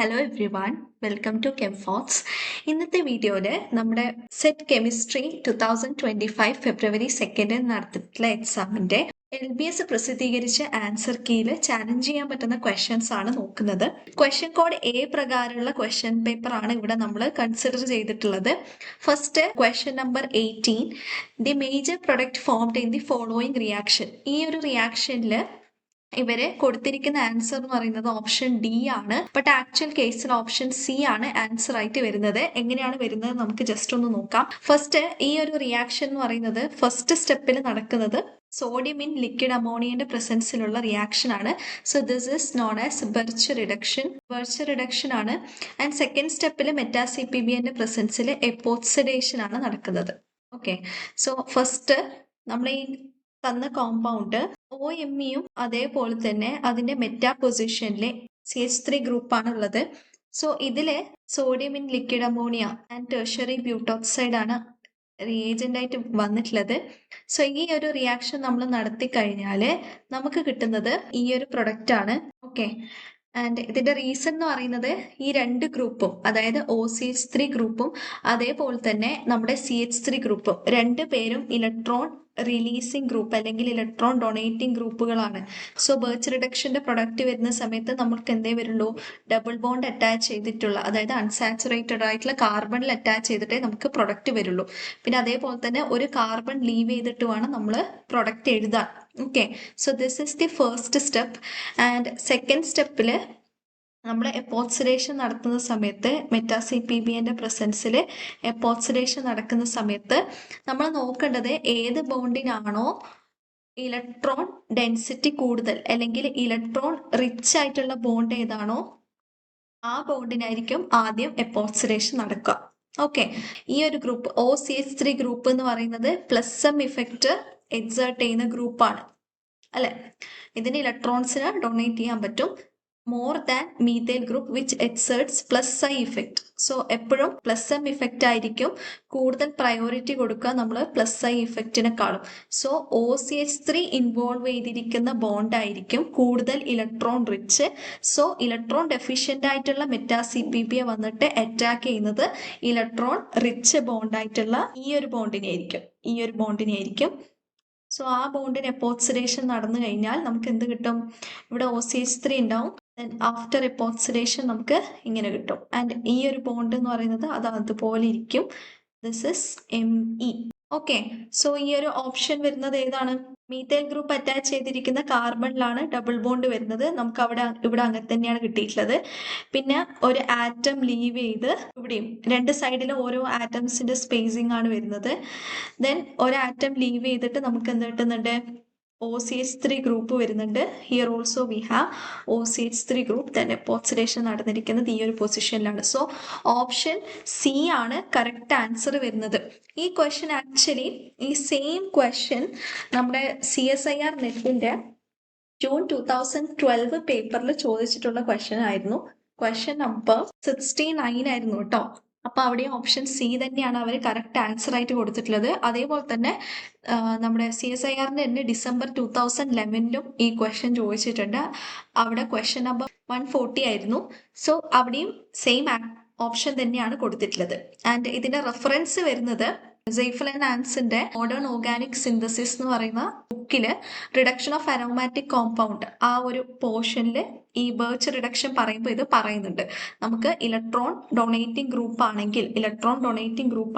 Hello everyone, welcome to കെംഫോട്സ്. ഇന്നത്തെ വീഡിയോയിൽ നമ്മുടെ സെറ്റ് കെമിസ്ട്രി 2025 ഫെബ്രുവരി 2 നടത്തിയിട്ടുള്ള എക്സാമിന്റെ LBS പ്രസിദ്ധീകരിച്ച ആൻസർ കീയിൽ ചാലഞ്ച് ചെയ്യാൻ പറ്റുന്ന ക്വസ്റ്റ്യൻസ് ആണ് നോക്കുന്നത്. ക്വസ്റ്റ്യൻ കോഡ് A പ്രകാരമുള്ള ക്വസ്റ്റ്യൻ പേപ്പർ ആണ് ഇവിടെ നമ്മൾ കൺസിഡർ ചെയ്തിട്ടുള്ളത്. First question number 18, the major product formed in the following reaction. ഈ ഒരു റിയാക്ഷനിൽ ഇവര് കൊടുത്തിരിക്കുന്ന ആൻസർ എന്ന് പറയുന്നത് ഓപ്ഷൻ ഡി ആണ്. ബട്ട് ആക്ച്വൽ കേസിൽ ഓപ്ഷൻ സി ആണ് ആൻസർ ആയിട്ട് വരുന്നത്. എങ്ങനെയാണ് വരുന്നത് നമുക്ക് ജസ്റ്റ് ഒന്ന് നോക്കാം. ഫസ്റ്റ് ഈ ഒരു റിയാക്ഷൻ എന്ന് പറയുന്നത് ഫസ്റ്റ് സ്റ്റെപ്പിൽ നടക്കുന്നത് സോഡിയം ഇൻ ലിക്വിഡ് അമോണിയന്റെ പ്രസൻസിലുള്ള റിയാക്ഷൻ ആണ്. So this is known as Birch reduction ആണ്. ആൻഡ് സെക്കൻഡ് സ്റ്റെപ്പിൽ മെറ്റാസിപിബിയന്റെ പ്രസൻസിൽ എപ്പോക്സിഡേഷൻ ആണ് നടക്കുന്നത്. ഓക്കെ, സോ ഫസ്റ്റ് നമ്മൾ ഈ തന്ന കോമ്പൗണ്ട് OMeയും അതേപോലെ തന്നെ അതിന്റെ മെറ്റാ പൊസിഷനിലെ CH3 ഗ്രൂപ്പാണ് ഉള്ളത്. സോ ഇതില് sodium in liquid ammonia and tertiary butoxide ആണ് റിയേജന്റ് ആയിട്ട് വന്നിട്ടുള്ളത്. സോ ഈ ഒരു റിയാക്ഷൻ നമ്മൾ നടത്തി കഴിഞ്ഞാൽ നമുക്ക് കിട്ടുന്നത് ഈ ഒരു പ്രൊഡക്റ്റ് ആണ്. ഓക്കെ, ആൻഡ് ഇതിന്റെ റീസൺ എന്ന് പറയുന്നത് ഈ രണ്ട് ഗ്രൂപ്പും, അതായത് OCH3 ഗ്രൂപ്പും അതേപോലെ തന്നെ നമ്മുടെ CH3 ഗ്രൂപ്പും രണ്ടു പേരും ഇലക്ട്രോൺ റിലീസിംഗ് ഗ്രൂപ്പ് അല്ലെങ്കിൽ ഇലക്ട്രോൺ ഡൊണേറ്റിംഗ് ഗ്രൂപ്പുകളാണ്. സോ ബെർച്ച് റിഡക്ഷന്റെ പ്രൊഡക്റ്റ് വരുന്ന സമയത്ത് നമുക്ക് എന്തേ വരുള്ളൂ, ഡബിൾ ബോണ്ട് അറ്റാച്ച് ചെയ്തിട്ടുള്ള, അതായത് അൺസാച്ചുറേറ്റഡ് ആയിട്ടുള്ള കാർബണിൽ അറ്റാച്ച് ചെയ്തിട്ടേ നമുക്ക് പ്രൊഡക്റ്റ് വരുള്ളൂ. പിന്നെ അതേപോലെ തന്നെ ഒരു കാർബൺ ലീവ് ചെയ്തിട്ട് വേണം നമ്മൾ പ്രൊഡക്റ്റ് എഴുതാൻ. Okay, so this is the first step. And second സ്റ്റെപ്പിൽ നമ്മൾ എപ്പോക്സിഡേഷൻ നടത്തുന്ന സമയത്ത് മെറ്റാസിപിബിയന്റെ പ്രസൻസിൽ എപ്പോക്സിഡേഷൻ നടക്കുന്ന സമയത്ത് നമ്മൾ നോക്കേണ്ടത് ഏത് ബോണ്ടിനാണോ ഇലക്ട്രോൺ ഡെൻസിറ്റി കൂടുതൽ അല്ലെങ്കിൽ ഇലക്ട്രോൺ റിച്ച് ആയിട്ടുള്ള ബോണ്ട് ഏതാണോ ആ ബോണ്ടിനായിരിക്കും ആദ്യം എപ്പോക്സിഡേഷൻ നടക്കുക. ഓക്കെ, ഈ ഒരു ഗ്രൂപ്പ് OCH3 ഗ്രൂപ്പ് എന്ന് പറയുന്നത് പ്ലസ് ഇഫക്റ്റ് എക്സേർട്ട് ചെയ്യുന്ന ഗ്രൂപ്പാണ് അല്ലെ. ഇതിന് ഇലക്ട്രോൺസിന് ഡൊണേറ്റ് ചെയ്യാൻ പറ്റും more than methyl group which exerts plus I effect. So എപ്പോഴും പ്ലസ് എം ഇഫക്റ്റ് ആയിരിക്കും കൂടുതൽ പ്രയോറിറ്റി കൊടുക്കുക നമ്മൾ പ്ലസ് ഐ ഇഫക്റ്റിനെക്കാളും. സോ OCH3 ഇൻവോൾവ് ചെയ്തിരിക്കുന്ന ബോണ്ട് ആയിരിക്കും കൂടുതൽ electron rich. So electron deficient ആയിട്ടുള്ള മെറ്റാസിപിബിയെ വന്നിട്ട് അറ്റാക്ക് ചെയ്യുന്നത് ഇലക്ട്രോൺ റിച്ച് ബോണ്ട് ആയിട്ടുള്ള ഈ ഒരു ബോണ്ടിനെ ആയിരിക്കും. സോ ആ ബോണ്ടിന് എപ്പോക്സിഡേഷൻ നടന്നു കഴിഞ്ഞാൽ നമുക്ക് എന്ത് കിട്ടും, ഇവിടെ OCH3 ഉണ്ടാവും. ആഫ്റ്റർ എപ്പോക്സിഡേഷൻ നമുക്ക് ഇങ്ങനെ കിട്ടും. ആൻഡ് ഈ ഒരു ബോണ്ട് എന്ന് പറയുന്നത് അത് അതുപോലെ ഇരിക്കും. This is ME. Okay, so ഈ ഒരു ഓപ്ഷൻ വരുന്നത് ഏതാണ്, മീഥൈൽ ഗ്രൂപ്പ് അറ്റാച്ച് ചെയ്തിരിക്കുന്ന കാർബണിലാണ് ഡബിൾ ബോണ്ട് വരുന്നത്. നമുക്ക് ഇവിടെ അങ്ങനെ തന്നെയാണ് കിട്ടിയിട്ടുള്ളത്. പിന്നെ ഒരു ആറ്റം ലീവ് ചെയ്ത് ഇവിടെയും രണ്ട് സൈഡിലും ഓരോ ആറ്റംസിന്റെ സ്പേസിംഗ് ആണ് വരുന്നത്. ദെൻ ഒരു ആറ്റം ലീവ് ചെയ്തിട്ട് നമുക്ക് എന്ത് കിട്ടുന്നുണ്ട്, OCH3 ഗ്രൂപ്പ് വരുന്നുണ്ട്. Here also we have OCH3 group. തന്നെ എപ്പോക്സിഡേഷൻ നടന്നിരിക്കുന്നത് ഈ ഒരു പൊസിഷനിലാണ്. സോ ഓപ്ഷൻ സി ആണ് കറക്റ്റ് ആൻസർ വരുന്നത്. ഈ ക്വസ്റ്റ്യൻ ആക്ച്വലി ഈ സെയിം ക്വസ്റ്റ്യൻ നമ്മുടെ CSIR നെറ്റിന്റെ ജൂൺ 2012 പേപ്പറിൽ ചോദിച്ചിട്ടുള്ള ക്വസ്റ്റ്യൻ ആയിരുന്നു. ക്വസ്റ്റ്യൻ നമ്പർ 69 ആയിരുന്നു കേട്ടോ. അപ്പൊ അവിടെ ഓപ്ഷൻ സി തന്നെയാണ് അവർ കറക്റ്റ് ആൻസർ ആയിട്ട് കൊടുത്തിട്ടുള്ളത്. അതേപോലെ തന്നെ നമ്മുടെ CSIRന്റെ തന്നെ ഡിസംബർ 2011 ഈ ക്വസ്റ്റ്യൻ ചോദിച്ചിട്ടുണ്ട്. അവിടെ ക്വസ്റ്റ്യൻ നമ്പർ 140 ആയിരുന്നു. സോ അവിടെയും സെയിം ഓപ്ഷൻ തന്നെയാണ് കൊടുത്തിട്ടുള്ളത്. ആൻഡ് ഇതിന്റെ റെഫറൻസ് വരുന്നത് സെയ്ഫൽ ആൻഡ് ആൻസിന്റെ മോഡേൺ ഓർഗാനിക് സിന്തസിസ് എന്ന് പറയുന്ന ബുക്കില് റിഡക്ഷൻ ഓഫ് അരോമാറ്റിക് കോമ്പൗണ്ട് ആ ഒരു പോർഷനിൽ ഈ ബെർച്ച് റിഡക്ഷൻ പറയുമ്പോൾ ഇത് പറയുന്നുണ്ട്. നമുക്ക് ഇലക്ട്രോൺ ഡൊണേറ്റിംഗ് ഗ്രൂപ്പ്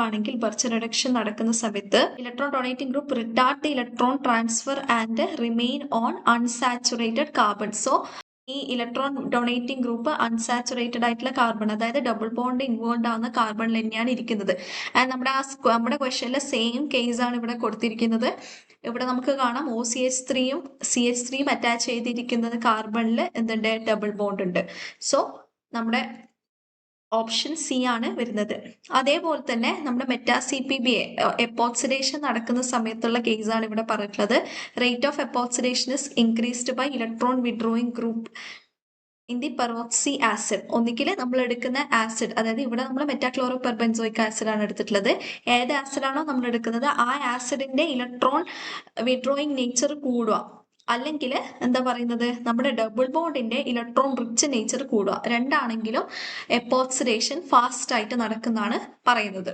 ആണെങ്കിൽ ബെർച്ച് റിഡക്ഷൻ നടക്കുന്ന സമയത്ത് electron donating group retarded the electron transfer and remain on unsaturated carbon. So ഈ ഇലക്ട്രോൺ ഡൊണേറ്റിംഗ് ഗ്രൂപ്പ് അൺസാച്ചുറേറ്റഡ് ആയിട്ടുള്ള കാർബൺ, അതായത് ഡബിൾ ബോണ്ട് ഇൻവോൾവ് ആവുന്ന കാർബണിൽ തന്നെയാണ് ഇരിക്കുന്നത്. ആൻഡ് നമ്മുടെ ക്വസ്റ്റ്യനിലെ സെയിം കേസ് ആണ് ഇവിടെ കൊടുത്തിരിക്കുന്നത്. ഇവിടെ നമുക്ക് കാണാം OCH3യും CH3യും അറ്റാച്ച് ചെയ്തിരിക്കുന്നത് കാർബണിൽ എന്തുണ്ട്, ഡബിൾ ബോണ്ട് ഉണ്ട്. സോ നമ്മുടെ ഓപ്ഷൻ സി ആണ് വരുന്നത്. അതേപോലെ തന്നെ നമ്മുടെ മെറ്റാസിപിബിയെ എപ്പോക്സിഡേഷൻ നടക്കുന്ന സമയത്തുള്ള കേസാണ് ഇവിടെ പറഞ്ഞിട്ടുള്ളത്. Rate of epoxidation is increased by electron withdrawing group in the peroxy acid. ഒന്നുകിൽ നമ്മൾ എടുക്കുന്ന ആസിഡ്, അതായത് ഇവിടെ നമ്മൾ മെറ്റാക്ലോറോ പെർബെൻസോയിക് ആസിഡ് ആണ് എടുത്തിട്ടുള്ളത്. ഏത് ആസിഡാണോ നമ്മൾ എടുക്കുന്നത് ആ ആസിഡിന്റെ ഇലക്ട്രോൺ വിഡ്രോയിങ് നേച്ചർ കൂടുക, അല്ലെങ്കിൽ എന്താ പറയുന്നത്, നമ്മുടെ ഡബിൾ ബോണ്ടിന്റെ ഇലക്ട്രോൺ റിച്ച് നേച്ചർ കൂടുക. രണ്ടാണെങ്കിലും എപ്പോക്സിഡേഷൻ ഫാസ്റ്റ് ആയിട്ട് നടക്കുന്നതാണ് പറയുന്നത്.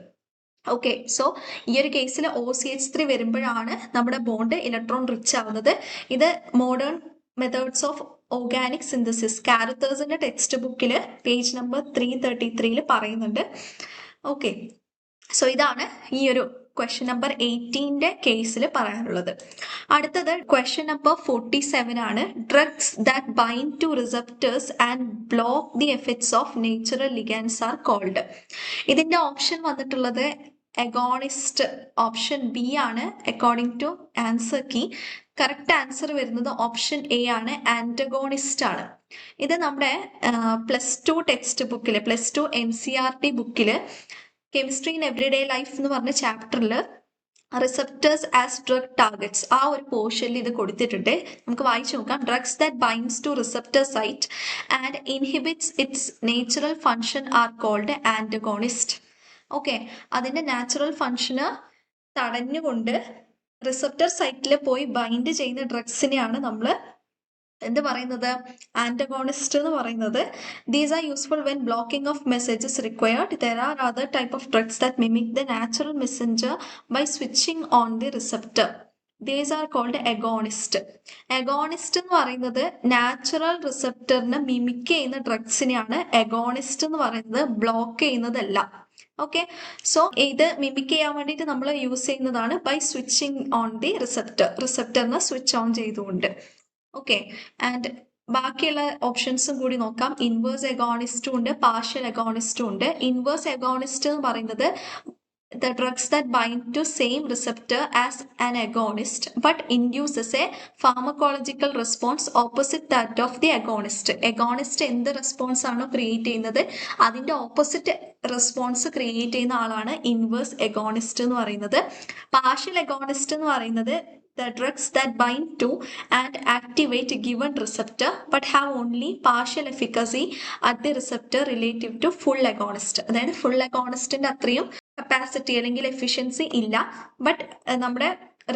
ഓക്കെ, സോ ഈ ഒരു കേസിൽ OCH3 വരുമ്പോഴാണ് നമ്മുടെ ബോണ്ട് ഇലക്ട്രോൺ റിച്ച് ആവുന്നത്. ഇത് modern methods of organic synthesis കാരത്തേഴ്സിന്റെ ടെക്സ്റ്റ് ബുക്കിൽ പേജ് നമ്പർ 333 പറയുന്നുണ്ട്. ഓക്കെ, സോ ഇതാണ് ഈ ഒരു ക്വസ്റ്റ്യൻ നമ്പർ 18 കേസിൽ പറയാനുള്ളത്. അടുത്തത് ക്വസ്റ്റ്യൻ നമ്പർ 47 ആണ്. Drugs that bind to receptors and block the effects of natural ligands are called. ഇതിന്റെ ഓപ്ഷൻ വന്നിട്ടുള്ളത് അഗോണിസ്റ്റ്, ഓപ്ഷൻ ബി ആണ് according to answer key. Correct answer വരുന്നത് ഓപ്ഷൻ എ ആണ്, ആന്റഗോണിസ്റ്റ് ആണ്. ഇത് നമ്മുടെ +2 ടെക്സ്റ്റ് ബുക്കിൽ, +2 NCERT ബുക്കിൽ കെമിസ്ട്രി ഇൻ എവറിഡേ ലൈഫ് എന്ന് പറഞ്ഞ ചാപ്റ്ററിൽ റിസപ്റ്റേഴ്സ് ആസ് ഡ്രഗ് ടാർഗറ്റ്സ് ആ ഒരു പോർഷനിൽ ഇത് കൊടുത്തിട്ടുണ്ട്. നമുക്ക് വായിച്ചു നോക്കാം. Drugs that binds to receptor site and inhibits its natural function are called antagonist. Okay, അതിന്റെ നാച്ചുറൽ ഫങ്ഷന് തടഞ്ഞുകൊണ്ട് റിസപ്റ്റർ സൈറ്റിൽ പോയി ബൈൻഡ് ചെയ്യുന്ന ഡ്രഗ്സിനെയാണ് നമ്മൾ എന്ത് പറയുന്നത്, ആന്റഗോണിസ്റ്റ് എന്ന് പറയുന്നത്. These are useful when blocking of messages required. There are other type of drugs that mimic the natural messenger by switching on the receptor. These are called agonist. Agonist എന്ന് പറയുന്നത് natural റിസപ്റ്ററിനെ mimic ചെയ്യുന്ന ഡ്രഗ്സിനെയാണ് agonist എന്ന് പറയുന്നത്, block ചെയ്യുന്നതല്ല. Okay, so ഇത് mimic ചെയ്യാൻ വേണ്ടിയിട്ട് നമ്മൾ യൂസ് ചെയ്യുന്നതാണ് ബൈ സ്വിച്ചിങ് ഓൺ ദി റിസപ്റ്ററിനെ സ്വിച്ച് ഓൺ ചെയ്തുകൊണ്ട്. ഓക്കെ, ആൻഡ് ബാക്കിയുള്ള ഓപ്ഷൻസും കൂടി നോക്കാം. ഇൻവേഴ്സ് അഗോണിസ്റ്റും ഉണ്ട്, പാർഷ്യൽ അഗോണിസ്റ്റും ഉണ്ട്. ഇൻവേഴ്സ് അഗോണിസ്റ്റ് എന്ന് പറയുന്നത് the drugs that bind to same receptor as an agonist but induces a pharmacological response opposite that of the agonist. Agonist എന്ത് റെസ്പോൺസ് ആണോ ക്രിയേറ്റ് ചെയ്യുന്നത് അതിന്റെ ഓപ്പോസിറ്റ് റെസ്പോൺസ് ക്രിയേറ്റ് ചെയ്യുന്ന ആളാണ് ഇൻവേഴ്സ് അഗോണിസ്റ്റ് എന്ന് പറയുന്നത്. പാർഷ്യൽ അഗോണിസ്റ്റ് എന്ന് പറയുന്നത് the drugs that bind to and activate a given receptor but have only partial efficacy at the receptor relative to full agonist. അതായത് ഫുൾ അഗോണിസ്റ്റിന്റെ അത്രയും കപ്പാസിറ്റി അല്ലെങ്കിൽ efficiency ഇല്ല, ബട്ട് നമ്മുടെ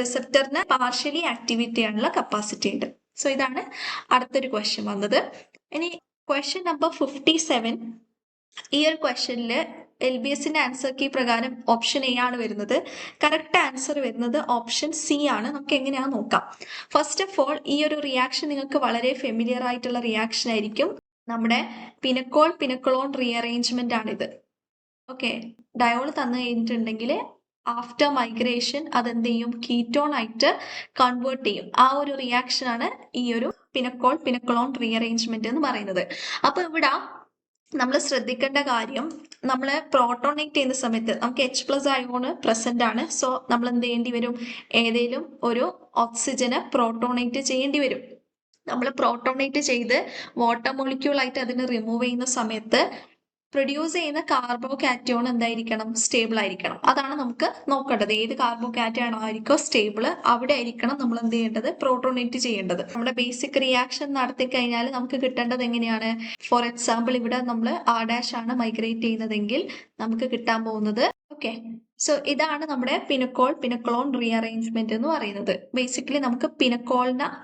റിസപ്റ്ററിന് പാർഷ്യലി ആക്ടിവേറ്റ് ചെയ്യാനുള്ള കപ്പാസിറ്റി ഉണ്ട്. So ഇതാണ് അടുത്തൊരു ക്വസ്റ്റ്യൻ വന്നത്. ഇനി ക്വസ്റ്റ്യൻ നമ്പർ 57. ഈ ഒരു ക്വസ്റ്റ്യനിൽ LBSന്റെ ആൻസർ കീ പ്രകാരം ഓപ്ഷൻ എ ആണ് വരുന്നത്. കറക്റ്റ് ആൻസർ വരുന്നത് ഓപ്ഷൻ സി ആണ്. നമുക്ക് എങ്ങനെയാണെന്ന് നോക്കാം. ഫസ്റ്റ് ഓഫ് ഓൾ, ഈ ഒരു റിയാക്ഷൻ നിങ്ങൾക്ക് വളരെ ഫെമിലിയർ ആയിട്ടുള്ള റിയാക്ഷൻ ആയിരിക്കും. നമ്മുടെ പിനക്കോൾ-പിനക്കലോൺ റീഅറേഞ്ച്മെന്റ് ആണിത്. ഓക്കെ, ഡയോൾ തന്നു കഴിഞ്ഞിട്ടുണ്ടെങ്കിൽ ആഫ്റ്റർ മൈഗ്രേഷൻ അതെന്ത് ചെയ്യും, കീറ്റോൺ ആയിട്ട് കൺവേർട്ട് ചെയ്യും. ആ ഒരു റിയാക്ഷൻ ആണ് ഈ ഒരു പിനക്കോൾ-പിനക്കലോൺ റീഅറേഞ്ച്മെന്റ് എന്ന് പറയുന്നത്. അപ്പൊ ഇവിടെ നമ്മൾ ശ്രദ്ധിക്കേണ്ട കാര്യം, നമ്മൾ പ്രോട്ടോണേറ്റ് ചെയ്യുന്ന സമയത്ത് നമുക്ക് H+ അയോണ് പ്രസന്റ് ആണ്. സോ നമ്മൾ എന്ത് ചെയ്യേണ്ടി വരും, ഏതെങ്കിലും ഒരു ഓക്സിജനെ പ്രോട്ടോണേറ്റ് ചെയ്യേണ്ടി വരും. നമ്മൾ പ്രോട്ടോണേറ്റ് ചെയ്ത് വാട്ടർ മോളിക്യൂൾ ആയിട്ട് അതിനെ റിമൂവ് ചെയ്യുന്ന സമയത്ത് പ്രൊഡ്യൂസ് ചെയ്യുന്ന കാർബോകാറ്റയോൺ എന്തായിരിക്കണം, സ്റ്റേബിൾ ആയിരിക്കണം. അതാണ് നമുക്ക് നോക്കേണ്ടത്. ഏത് കാർബോകാറ്റയോൺ ആയിരിക്കോ സ്റ്റേബിൾ, അവിടെ ആയിരിക്കണം നമ്മൾ എന്ത് ചെയ്യേണ്ടത്, പ്രോട്ടോണേറ്റ് ചെയ്യേണ്ടത്. നമ്മുടെ ബേസിക് റിയാക്ഷൻ നടത്തി കഴിഞ്ഞാൽ നമുക്ക് കിട്ടേണ്ടത് എങ്ങനെയാണ്, ഫോർ എക്സാമ്പിൾ ഇവിടെ നമ്മൾ R' ആണ് മൈഗ്രേറ്റ് ചെയ്യുന്നതെങ്കിൽ നമുക്ക് കിട്ടാൻ പോകുന്നത്. ഓക്കെ, സോ ഇതാണ് നമ്മുടെ പിനക്കോൾ-പിനക്കലോൺ റീഅറേഞ്ച്മെന്റ് എന്ന് പറയുന്നത്. ബേസിക്കലി നമുക്ക്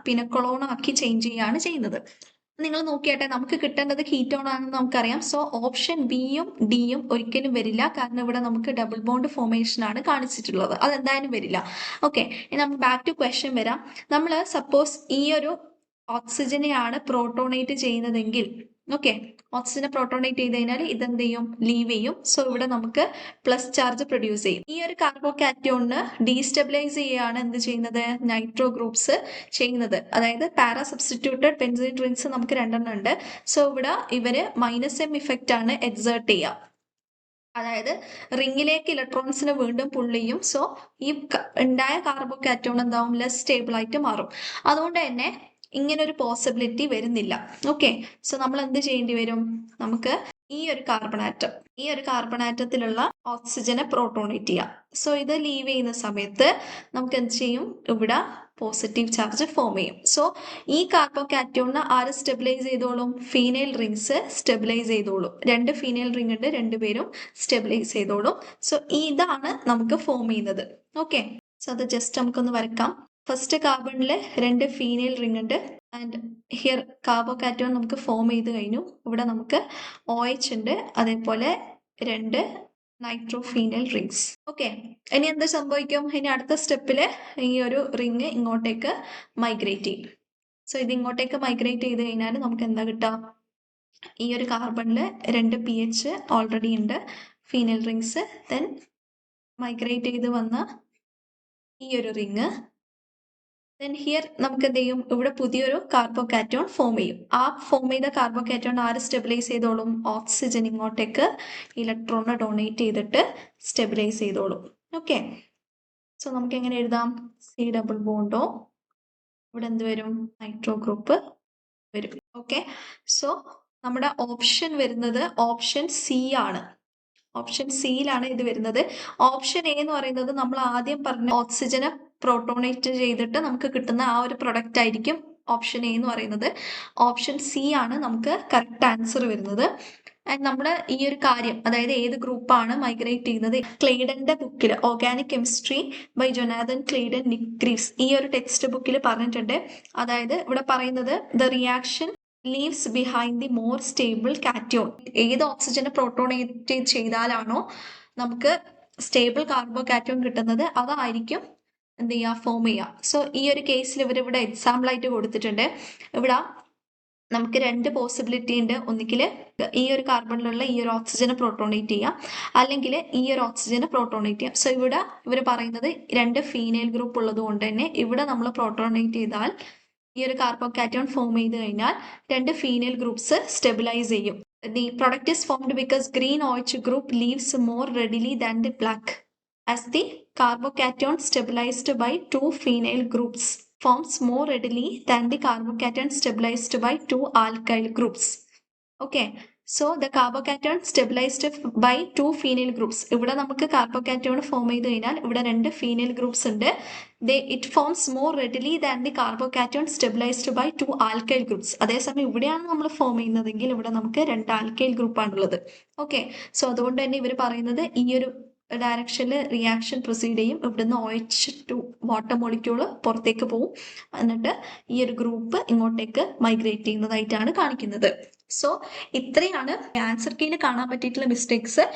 പിനക്കോളോൺ ആക്കി ചേഞ്ച് ചെയ്യാണ് ചെയ്യുന്നത്. നിങ്ങൾ നോക്കിയാട്ടെ, നമുക്ക് കിട്ടേണ്ടത് കീറ്റോൺ ആണെന്ന് നമുക്കറിയാം. സോ ഓപ്ഷൻ ബിയും ഡിയും ഒരിക്കലും വരില്ല, കാരണം ഇവിടെ നമുക്ക് ഡബിൾ ബോണ്ട് ഫോർമേഷൻ ആണ് കാണിച്ചിട്ടുള്ളത്. അതെന്തായാലും വരില്ല. ഓക്കെ, ഇനി നമുക്ക് ബാക്ക് ടു ക്വസ്റ്റ്യൻ വരാം. നമ്മൾ സപ്പോസ് ഈ ഒരു ഓക്സിജനെയാണ് പ്രോട്ടോണേറ്റ് ചെയ്യുന്നതെങ്കിൽ, ഓക്കെ, ഓക്സിജനെ പ്രോട്ടോണേറ്റ് ചെയ്ത് കഴിഞ്ഞാൽ ഇതെന്ത് ചെയ്യും, ലീവ് ചെയ്യും. സോ ഇവിടെ നമുക്ക് പ്ലസ് ചാർജ് പ്രൊഡ്യൂസ് ചെയ്യും. ഈ ഒരു കാർബോകാറ്റയോണിന് ഡീസ്റ്റെബിലൈസ് ചെയ്യുകയാണ് എന്ത് ചെയ്യുന്നത്, നൈട്രോ ഗ്രൂപ്പ്സ് ചെയ്യുന്നത്. അതായത് പാരാ സബ്സ്റ്റിറ്റ്യൂട്ടഡ് ബെൻസീൻ റിങ്സ് നമുക്ക് 2 ഉണ്ട്. സോ ഇവിടെ ഇവര് -m ഇഫക്റ്റ് ആണ് എക്സേർട്ട് ചെയ്യുക. അതായത് റിങ്ങിലേക്ക് ഇലക്ട്രോൺസിനെ വീണ്ടും പുൾ ചെയ്യും. സോ ഈ ഉണ്ടായ കാർബോകാറ്റയോൺ എന്താവും, ലെസ് സ്റ്റേബിൾ ആയിട്ട് മാറും. അതുകൊണ്ട് തന്നെ ഇങ്ങനെ ഒരു പോസിബിലിറ്റി വരുന്നില്ല. ഓക്കെ, സോ നമ്മൾ എന്ത് ചെയ്യേണ്ടി വരും, നമുക്ക് ഈ ഒരു കാർബൺ ആറ്റത്തിലുള്ള ഓക്സിജനെ പ്രോട്ടോണേറ്റ് ചെയ്യാം. സോ ഇത് ലീവ് ചെയ്യുന്ന സമയത്ത് നമുക്ക് എന്ത് ചെയ്യും, ഇവിടെ പോസിറ്റീവ് ചാർജ് ഫോം ചെയ്യും. സോ ഈ കാർബോകാറ്റയോണിനെ ആര് സ്റ്റെബിലൈസ് ചെയ്തോളും, ഫീനൈൽ റിങ്സ് സ്റ്റെബിലൈസ് ചെയ്തോളും. 2 ഫീനൈൽ റിംഗ് ഉണ്ട്, 2 പേരും സ്റ്റെബിലൈസ് ചെയ്തോളും. സോ ഇതാണ് നമുക്ക് ഫോം ചെയ്യുന്നത്. ഓക്കെ, സോ അത് ജസ്റ്റ് നമുക്കൊന്ന് വരക്കാം. ഫസ്റ്റ് കാർബണിൽ 2 ഫീനൈൽ റിംഗ് ഉണ്ട് ആൻഡ് ഹിയർ കാർബോകാറ്റോൺ നമുക്ക് ഫോം ചെയ്ത് കഴിഞ്ഞു. ഇവിടെ നമുക്ക് OH ഉണ്ട്, അതേപോലെ 2 നൈട്രോഫീനൈൽ റിംഗ്സ്. ഓക്കെ, ഇനി എന്ത് സംഭവിക്കും? ഇനി അടുത്ത സ്റ്റെപ്പിൽ ഈ ഒരു റിംഗ് ഇങ്ങോട്ടേക്ക് മൈഗ്രേറ്റ് ചെയ്യും. സോ ഇത് ഇങ്ങോട്ടേക്ക് മൈഗ്രേറ്റ് ചെയ്ത് കഴിഞ്ഞാൽ നമുക്ക് എന്താ കിട്ടുക? ഈ ഒരു കാർബണിൽ 2 pH ഓൾറെഡി ഉണ്ട്, ഫീനൈൽ റിംഗ്സ്. ദെൻ മൈഗ്രേറ്റ് ചെയ്ത് വന്ന ഈ ഒരു റിംഗ്. ദെൻ ഹിയർ നമുക്ക് എന്ത് ചെയ്യും? ഇവിടെ പുതിയൊരു കാർബോകാറ്റോൺ ഫോം ചെയ്യും. ആ ഫോം ചെയ്ത കാർബോകാറ്റോൺ ആര് സ്റ്റെബിലൈസ് ചെയ്തോളും? ഓക്സിജൻ ഇങ്ങോട്ടേക്ക് ഇലക്ട്രോണിനെ ഡൊണേറ്റ് ചെയ്തിട്ട് സ്റ്റെബിലൈസ് ചെയ്തോളും. ഓക്കെ, സോ നമുക്ക് എങ്ങനെ എഴുതാം? C ഡബിൾ ബോണ്ടോ, ഇവിടെ എന്ത് വരും? നൈട്രോ ഗ്രൂപ്പ് വരും. ഓക്കെ, സോ നമ്മുടെ ഓപ്ഷൻ വരുന്നത് ഓപ്ഷൻ C ആണ്. ഓപ്ഷൻ സിയിലാണ് ഇത് വരുന്നത്. ഓപ്ഷൻ എ എന്ന് പറയുന്നത് നമ്മൾ ആദ്യം പറഞ്ഞ ഓക്സിജനെ പ്രോട്ടോണേറ്റ് ചെയ്തിട്ട് നമുക്ക് കിട്ടുന്ന ആ ഒരു പ്രൊഡക്റ്റ് ആയിരിക്കും ഓപ്ഷൻ എ എന്ന് പറയുന്നത്. ഓപ്ഷൻ സി ആണ് നമുക്ക് കറക്റ്റ് ആൻസർ വരുന്നത്. ആൻഡ് നമ്മുടെ ഈ ഒരു കാര്യം, അതായത് ഏത് ഗ്രൂപ്പാണ് മൈഗ്രേറ്റ് ചെയ്യുന്നത്, ക്ലെയ്ഡന്റെ ബുക്കിൽ organic chemistry by Jonathan Clayden Nick Greeves, ഈ ഒരു ടെക്സ്റ്റ് ബുക്കിൽ പറഞ്ഞിട്ടുണ്ട്. അതായത് ഇവിടെ പറയുന്നത് the reaction leaves behind the more stable cation. ഏത് ഓക്സിജനെ പ്രോട്ടോണേറ്റ് ചെയ്താലാണോ നമുക്ക് സ്റ്റേബിൾ കാർബോകാറ്റോൺ കിട്ടുന്നത്, അതായിരിക്കും എന്ത് ചെയ്യുക? ഫോം ചെയ്യുക. സോ ഈ ഒരു കേസിൽ ഇവരിവിടെ എക്സാമ്പിൾ ആയിട്ട് കൊടുത്തിട്ടുണ്ട്. ഇവിടെ നമുക്ക് 2 പോസിബിലിറ്റി ഉണ്ട്. ഒന്നുകിൽ ഈ ഒരു കാർബണിലുള്ള ഈ ഒരു ഓക്സിജനെ പ്രോട്ടോണേറ്റ് ചെയ്യാം, അല്ലെങ്കിൽ ഈ ഒരു ഓക്സിജനെ പ്രോട്ടോണേറ്റ് ചെയ്യാം. സോ ഇവിടെ ഇവർ പറയുന്നത് 2 ഫീനൈൽ ഗ്രൂപ്പ് ഉള്ളത് കൊണ്ട് തന്നെ ഇവിടെ നമ്മൾ പ്രോട്ടോണേറ്റ് ചെയ്താൽ ഈ ഒരു കാർബോകാറ്റോൺ ഫോം ചെയ്ത് കഴിഞ്ഞാൽ 2 ഫീനൈൽ ഗ്രൂപ്പ്സ് സ്റ്റെബിലൈസ് ചെയ്യും. The product is formed because green OH group leaves more readily than the black as the carbocation stabilized by 2 phenyl groups forms more readily than the carbocation stabilized by 2 alkyl groups. Okay, so the carbocation stabilized by 2 phenyl groups. ഇവിടെ നമുക്ക് കാർബോകാറ്റോൺ form ചെയ്ത് കഴിഞ്ഞാൽ ഇവിടെ 2 phenyl groups ഉണ്ട്. It forms more readily than the carbocation stabilized by 2 alkyl groups. അതേസമയം ഇവിടെയാണ് നമ്മൾ form ചെയ്യുന്നതെങ്കിൽ ഇവിടെ നമുക്ക് 2 ആൽക്കൈൽ ഗ്രൂപ്പ് ആണുള്ളത്. ഓക്കെ, സോ അതുകൊണ്ട് തന്നെ ഇവർ പറയുന്നത് ഈ ഒരു ഡയറക്ഷനിൽ റിയാക്ഷൻ പ്രൊസീഡ് ചെയ്യും. ഇവിടുന്ന് OH2 വാട്ടർ മോളിക്യൂള് പുറത്തേക്ക് പോകും, എന്നിട്ട് ഈ ഒരു ഗ്രൂപ്പ് ഇങ്ങോട്ടേക്ക് മൈഗ്രേറ്റ് ചെയ്യുന്നതായിട്ടാണ് കാണിക്കുന്നത്. സോ ഇത്രയാണ് ആൻസർ കീയിൽ കാണാൻ പറ്റിയിട്ടുള്ള മിസ്റ്റേക്സ്.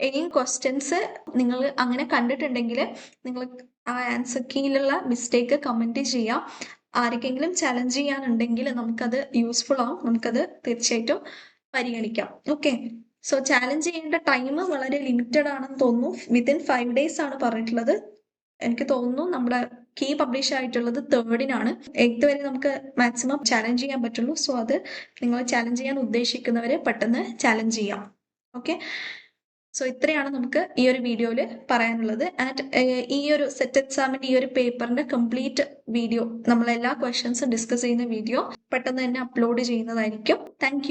ഇനിയും ക്വസ്റ്റ്യൻസ് നിങ്ങൾ അങ്ങനെ കണ്ടിട്ടുണ്ടെങ്കിൽ നിങ്ങൾ ആ ആൻസർ കീയിലുള്ള മിസ്റ്റേക്ക് കമൻറ്റ് ചെയ്യാം. ആർക്കെങ്കിലും ചലഞ്ച് ചെയ്യാനുണ്ടെങ്കിൽ നമുക്കത് യൂസ്ഫുൾ ആവും, നമുക്കത് തീർച്ചയായിട്ടും പരിഗണിക്കാം. ഓക്കെ, സോ ചാലഞ്ച് ചെയ്യേണ്ട ടൈം വളരെ ലിമിറ്റഡ് ആണെന്ന് തോന്നുന്നു. വിത്തിൻ 5 days ആണ് പറഞ്ഞിട്ടുള്ളത്. എനിക്ക് തോന്നുന്നു നമ്മുടെ കീ പബ്ലിഷ് ആയിട്ടുള്ളത് 3rd-നാണ്. 8th വരെ നമുക്ക് മാക്സിമം ചാലഞ്ച് ചെയ്യാൻ പറ്റുള്ളൂ. സോ അത് നിങ്ങൾ ചാലഞ്ച് ചെയ്യാൻ ഉദ്ദേശിക്കുന്നവരെ പെട്ടെന്ന് ചാലഞ്ച് ചെയ്യാം. ഓക്കെ, സോ ഇത്രയാണ് നമുക്ക് ഈ ഒരു വീഡിയോയിൽ പറയാനുള്ളത്. ആൻഡ് ഈ ഒരു സെറ്റ് എക്സാമിൻ്റെ ഈ ഒരു പേപ്പറിൻ്റെ കംപ്ലീറ്റ് വീഡിയോ, നമ്മളെല്ലാ ക്വസ്റ്റ്യൻസും ഡിസ്കസ് ചെയ്യുന്ന വീഡിയോ പെട്ടെന്ന് തന്നെ അപ്ലോഡ് ചെയ്യുന്നതായിരിക്കും. താങ്ക്